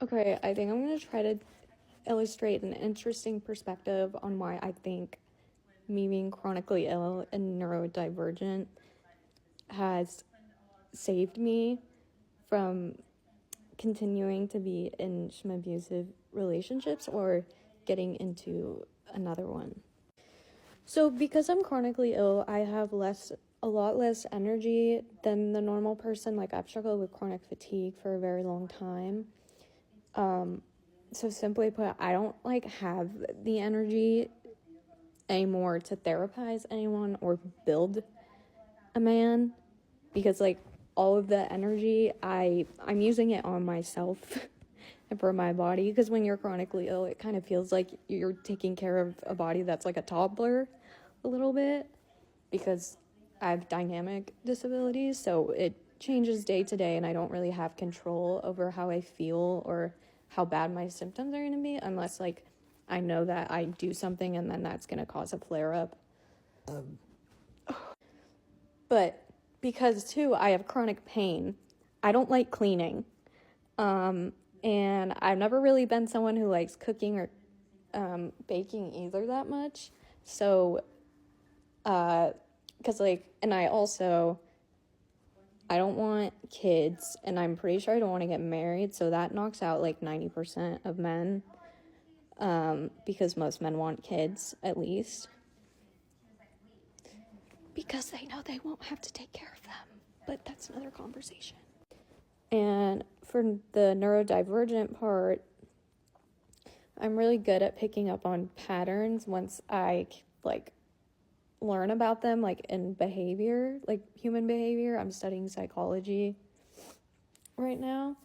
Okay, I think I'm going to try to illustrate an interesting perspective on why I think me being chronically ill and neurodivergent has saved me from continuing to be in some abusive relationships or getting into another one. So because I'm chronically ill, I have a lot less energy than the normal person. Like, I've struggled with chronic fatigue for a very long time. So simply put, I don't have the energy anymore to therapize anyone or build a man, because all of the energy I'm using it on myself and for my body, because when you're chronically ill, it kind of feels like you're taking care of a body that's like a toddler a little bit, because I have dynamic disabilities, so it changes day to day and I don't really have control over how I feel or how bad my symptoms are going to be, unless I know that I do something and then that's going to cause a flare up. But because too I have chronic pain, I don't like cleaning. And I've never really been someone who likes cooking or baking either that much. So because and I don't want kids, and I'm pretty sure I don't want to get married, so that knocks out 90% of men, because most men want kids, at least, because they know they won't have to take care of them, but that's another conversation. And for the neurodivergent part, I'm really good at picking up on patterns once I learn about them, in behavior, human behavior. I'm studying psychology right now.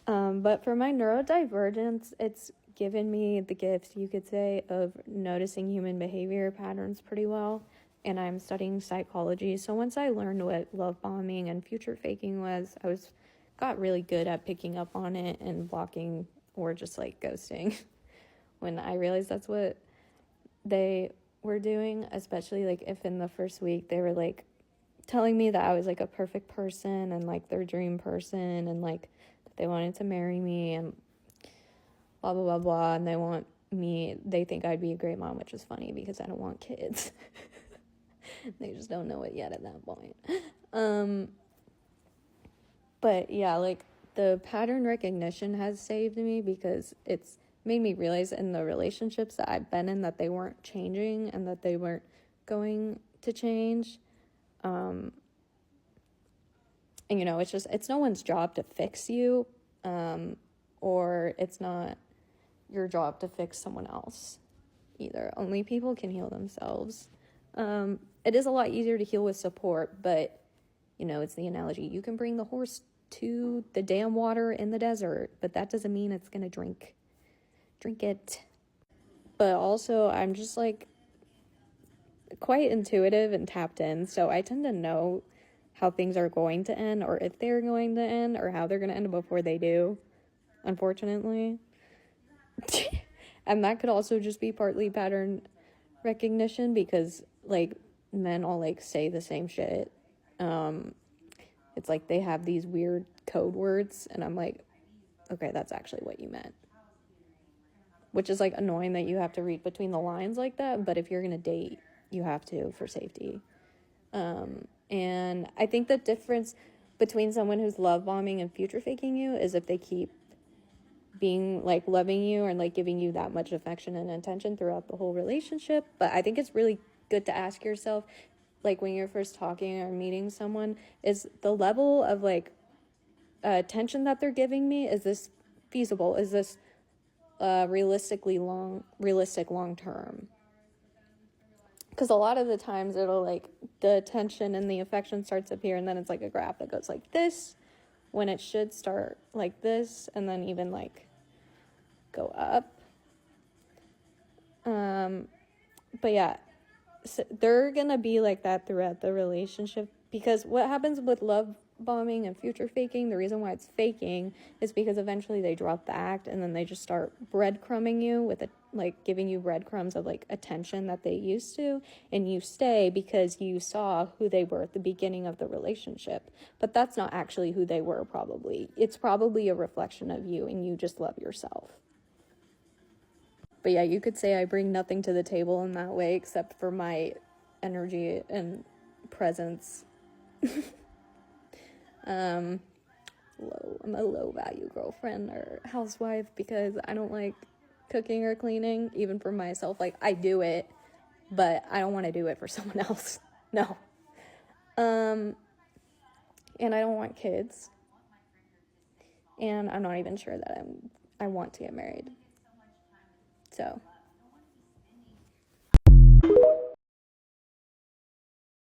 But for my neurodivergence, it's given me the gift, you could say, of noticing human behavior patterns pretty well. And I'm studying psychology. So once I learned what love bombing and future faking was, got really good at picking up on it and blocking or just ghosting when I realized that's what they were doing, especially if in the first week they were telling me that I was a perfect person and their dream person, and that they wanted to marry me and blah blah blah blah, and they think I'd be a great mom, which is funny because I don't want kids. They just don't know it yet at that point. But yeah, the pattern recognition has saved me, because it's made me realize in the relationships that I've been in that they weren't changing and that they weren't going to change. And it's no one's job to fix you, or it's not your job to fix someone else either. Only people can heal themselves. It is a lot easier to heal with support, but it's the analogy. You can bring the horse to the damn water in the desert, but that doesn't mean it's gonna drink it. But also, I'm just quite intuitive and tapped in, so I tend to know how things are going to end, or if they're going to end, or how they're going to end before they do, unfortunately. And that could also just be partly pattern recognition, because men all say the same shit. It's they have these weird code words, and I'm okay, that's actually what you meant. Which is annoying that you have to read between the lines like that, but if you're gonna date, you have to, for safety. And I think the difference between someone who's love bombing and future faking you is if they keep being loving you and giving you that much affection and attention throughout the whole relationship. But I think it's really good to ask yourself, when you're first talking or meeting someone, is the level of attention that they're giving me, is this feasible? Is this realistic long term? Because a lot of the times it'll the attention and the affection starts to appear, and then it's a graph that goes like this, when it should start like this, and then even go up. But yeah, so they're gonna be like that throughout the relationship, because what happens with love bombing and future faking, the reason why it's faking is because eventually they drop the act and then they just start breadcrumbing you with giving you breadcrumbs of like attention that they used to, and you stay because you saw who they were at the beginning of the relationship. But that's not actually who they were, probably. It's probably a reflection of you, and you just love yourself. But yeah, you could say I bring nothing to the table in that way except for my energy and presence. I'm a low value girlfriend or housewife because I don't like cooking or cleaning, even for myself. Like, I do it, but I don't want to do it for someone else. No. And I don't want kids. And I'm not even sure that I want to get married. So